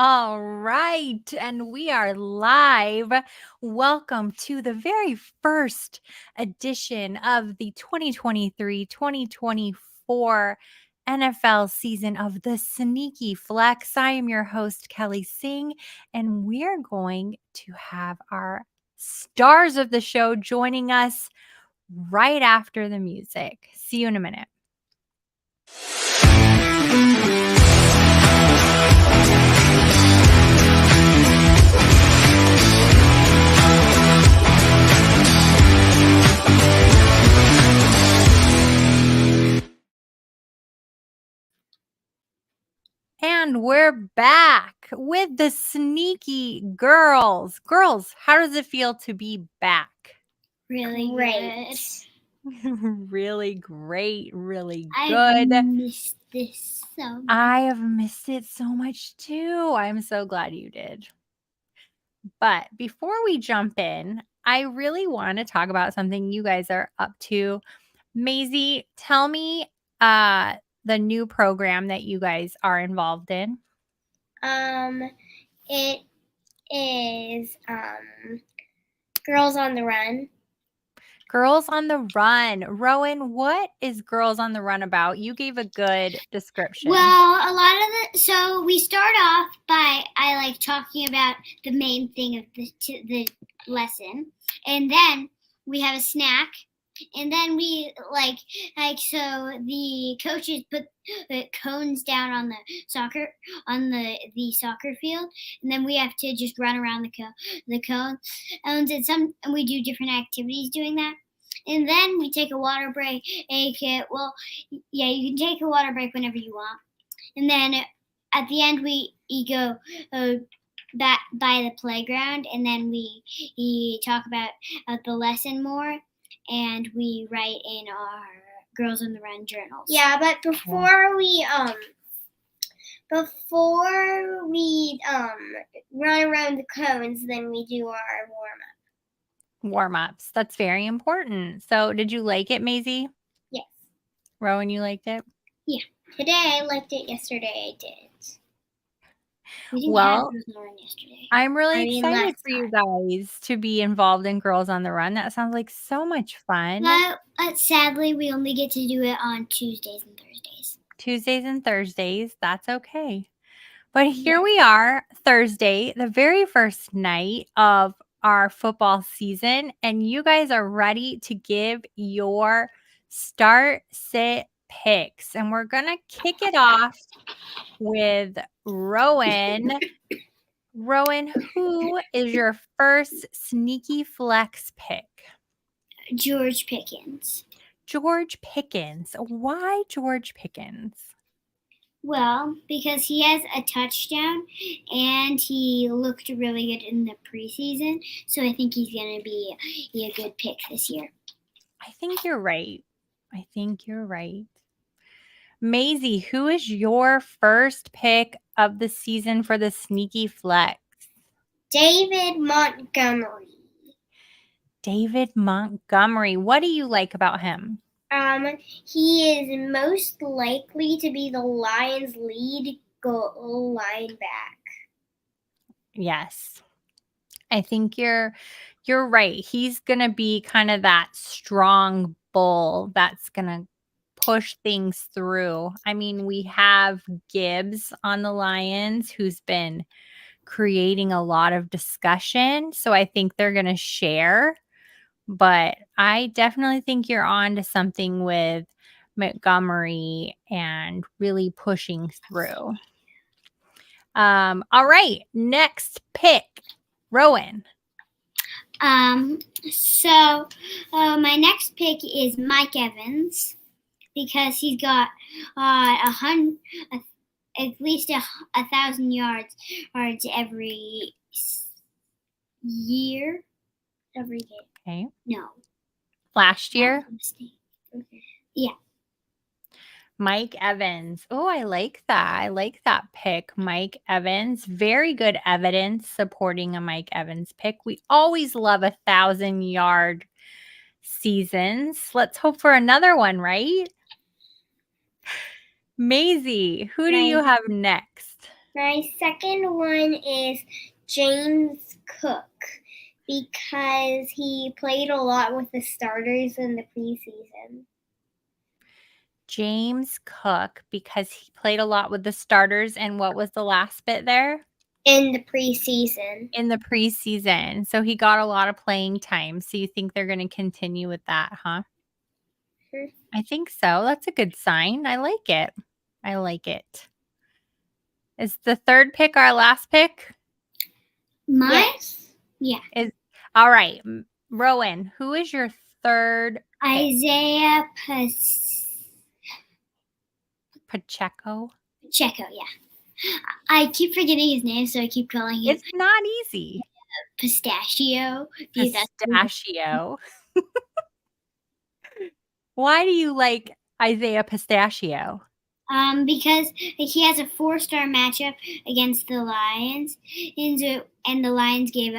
All right, and we are live. Welcome to the very first edition of the 2023-2024 NFL season of the Sneaky Flex. I am your host, Kelly Singh, and we're going to have our stars of the show joining us right after the music. See you in a minute. And we're back with the Sneaky Girls. Girls, how does it feel to be back? Really great. Really great, really good. I missed this so much. I have missed it so much too. I'm so glad you did. But before we jump in, I really want to talk about something you guys are up to. Maisy, tell me the new program that you guys are involved in. It is Girls on the Run. Girls on the Run. Rowan, what is Girls on the Run about? You gave a good description. Well, a lot of so we start off by talking about the main thing of the lesson, and then we have a snack, and then we so the coaches put the cones down on the soccer field, and then we have to just run around the cones, and we do different activities doing that. And then we take a water break. Well, yeah, you can take a water break whenever you want. And then at the end, we go back by the playground, and then we talk about the lesson more, and we write in our Girls on the Run journals. Yeah, but before we run around the cones, then we do our warm-ups. That's very important. So did you like it, Maisy? Yes. Rowan, you liked it? Yeah. Today I liked it. Yesterday I didn't. Well, I'm really excited for you guys to be involved in Girls on the Run. That sounds like so much fun. But sadly, we only get to do it on Tuesdays and Thursdays. Tuesdays and Thursdays. That's okay. But here we are, Thursday, the very first night of our football season, and you guys are ready to give your start, sit picks. And we're going to kick it off with Rowan. Rowan, who is your first sneaky flex pick? George Pickens. George Pickens. Why George Pickens? Well, because he has a touchdown and he looked really good in the preseason. So I think he's going to be a good pick this year. I think you're right. Maisy, who is your first pick of the season for the sneaky flex? David Montgomery. David Montgomery. What do you like about him? He is most likely to be the Lions' lead goal line back. Yes. I think you're right. He's going to be kind of that strong bull that's going to push things through. I mean, we have Gibbs on the Lions who's been creating a lot of discussion. So I think they're going to share. But I definitely think you're on to something with Montgomery and really pushing through. All right. Next pick, Rowan. So my next pick is Mike Evans because he's got at least 1,000 yards every year. Every game. Okay. No. Last year? Okay. Yeah. Mike Evans. Oh, I like that. I like that pick. Mike Evans. Very good evidence supporting a Mike Evans pick. We always love 1,000-yard seasons. Let's hope for another one, right? Maisy, who do you have next? My second one is James Cook because he played a lot with the starters in the preseason. James Cook, because he played a lot with the starters. And what was the last bit there? In the preseason. In the preseason. So he got a lot of playing time. So you think they're going to continue with that, huh? Sure. I think so. That's a good sign. I like it. I like it. Is the third pick our last pick? Yes. Yeah. All right. Rowan, who is your third pick? Isaiah Pacheco? Pacheco, yeah. I keep forgetting his name, so I keep calling him It's not easy. Pistachio. Pistachio. Why do you like Isaiah Pistachio? Because he has a 4-star matchup against the Lions, and the Lions give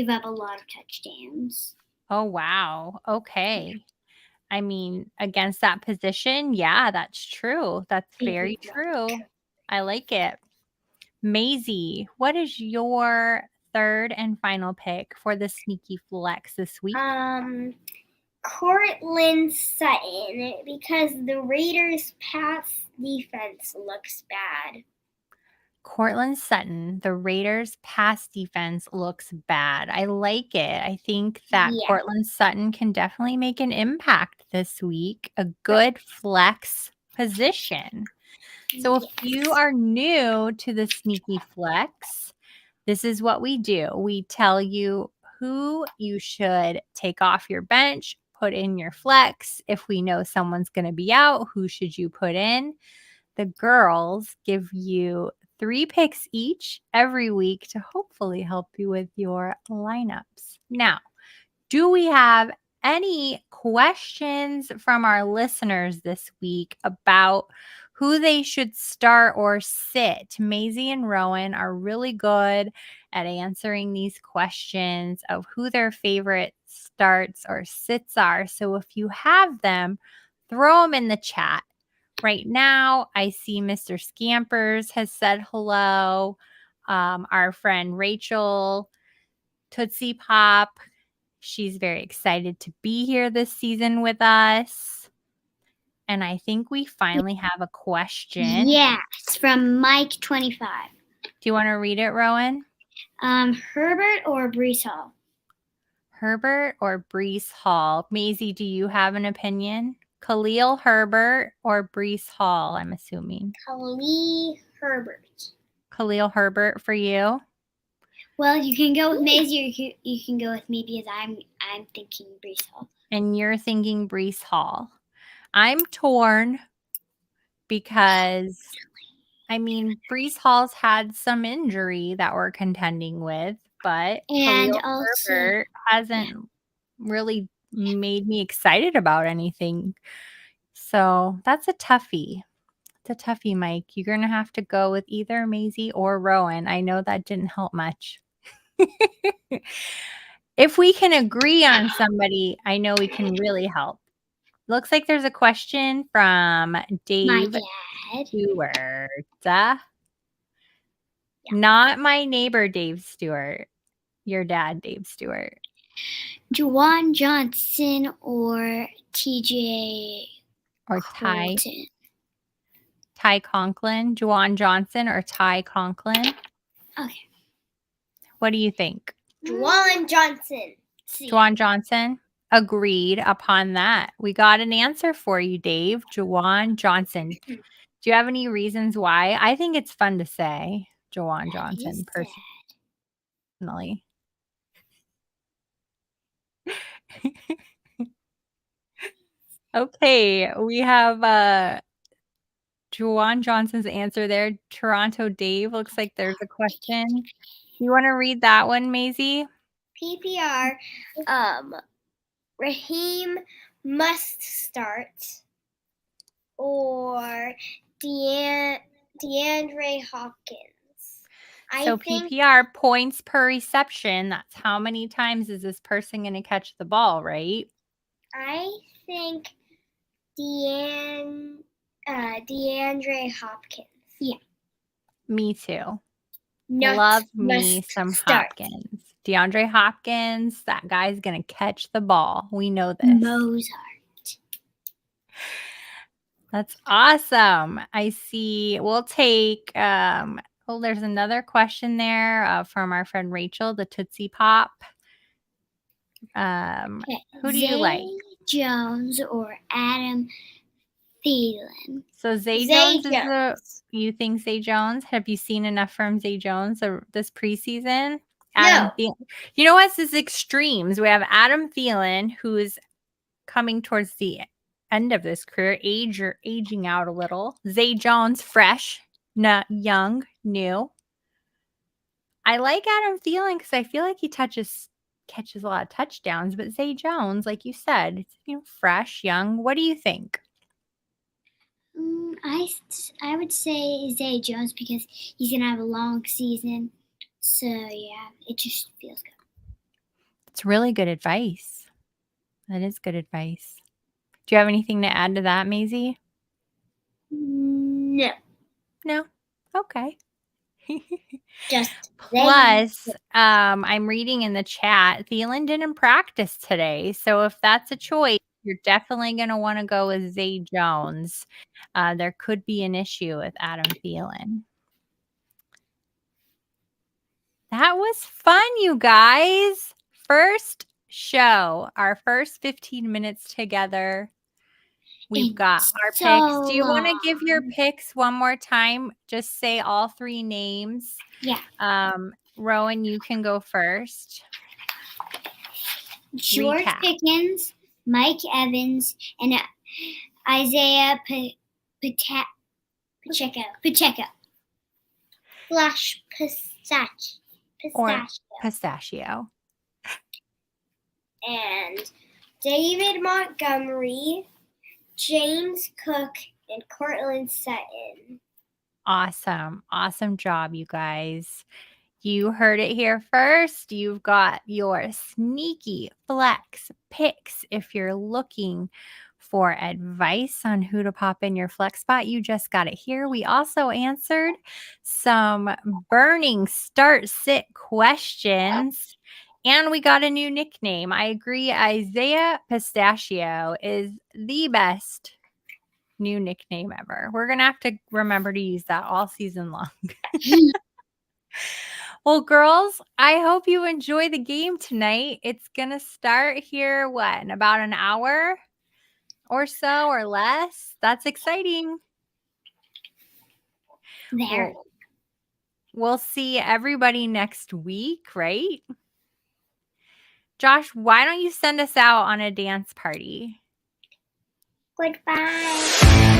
up a lot of touchdowns. Oh, wow. Okay. I mean, against that position, yeah, that's true. That's very true. I like it. Maisy, what is your third and final pick for the sneaky flex this week? Cortland Sutton because the Raiders' pass defense looks bad. Cortland Sutton, the Raiders' pass defense looks bad. I like it. I think that Cortland Sutton can definitely make an impact this week. A good flex position. So if you are new to the sneaky flex, this is what we do. We tell you who you should take off your bench, put in your flex. If we know someone's going to be out, who should you put in? The girls give you 3 picks each every week to hopefully help you with your lineups. Now, do we have any questions from our listeners this week about who they should start or sit? Maisy and Rowan are really good at answering these questions of who their favorite starts or sits are. So if you have them, throw them in the chat. Right now, I see Mr. Scampers has said hello. Our friend Rachel Tootsie Pop, she's very excited to be here this season with us. And I think we finally have a question. Yes, from Mike25. Do you want to read it, Rowan? Herbert or Breece Hall? Herbert or Breece Hall? Maisy, do you have an opinion? Khalil Herbert or Breece Hall, I'm assuming. Khalil Herbert. Khalil Herbert for you? Well, you can go with Maisy or you can go with me because I'm thinking Breece Hall. And you're thinking Breece Hall. I'm torn because, I mean, Breece Hall's had some injury that we're contending with, but And Khalil also, Herbert hasn't really made me excited about anything. So that's a toughie. It's a toughie, Mike. You're going to have to go with either Maisy or Rowan. I know that didn't help much. If we can agree on somebody, I know we can really help. Looks like there's a question from Dave my dad. Stewart. Not my neighbor, Dave Stewart. Your dad, Dave Stewart. Juwan Johnson or TJ Or Colton? Ty Conklin. Juwan Johnson or Ty Conklin. Okay. What do you think? Juwan Johnson. Juwan Johnson. Agreed upon that. We got an answer for you, Dave. Juwan Johnson. Do you have any reasons why? I think it's fun to say Juwan Johnson personally. Okay, we have Juwan Johnson's answer there. Toronto Dave, looks like there's a question. You want to read that one, Maisy? PPR, Raheem must start or DeAndre Hopkins. So PPR, points per reception. That's how many times is this person going to catch the ball, right? I think DeAndre Hopkins. Yeah. Me too. Not Love me must some start. Hopkins. DeAndre Hopkins, that guy's going to catch the ball. We know this. Mostert. That's awesome. I see. We'll take, there's another question there from our friend Rachel, the Tootsie Pop. Who do you like? Zay Jones or Adam Thielen? So Zay Zay Jones Jones. you think Zay Jones? Have you seen enough from Zay Jones this preseason? No. You know what's his extremes? We have Adam Thielen, who is coming towards the end of his career, aging out a little. Zay Jones, fresh, not young, new. I like Adam Thielen because I feel like he catches a lot of touchdowns, but Zay Jones, like you said, it's fresh, young. What do you think? I would say Zay Jones because he's gonna have a long season. So yeah, it just feels good. It's really good advice. That is good advice. Do you have anything to add to that, Maisy? No. No? Okay. Just Plus, I'm reading in the chat, Thielen didn't practice today. So if that's a choice, you're definitely going to want to go with Zay Jones. There could be an issue with Adam Thielen. That was fun, you guys. First show, our first 15 minutes together. We've got our picks. Do you want to give your picks one more time? Just say all three names. Yeah. Rowan, you can go first. George Recap. Pickens, Mike Evans, and Isaiah Pacheco. Flash Pistachio. And David Montgomery, James Cook, and Cortland Sutton. Awesome. Awesome job, you guys. You heard it here first. You've got your sneaky flex picks. If you're looking for advice on who to pop in your flex spot, you just got it here. We also answered some burning start sit questions. And we got a new nickname. I agree. Isaiah Pistachio is the best new nickname ever. We're going to have to remember to use that all season long. Well, girls, I hope you enjoy the game tonight. It's going to start here, in about an hour or so or less? That's exciting. There. We'll see everybody next week, right? Josh, why don't you send us out on a dance party? Goodbye.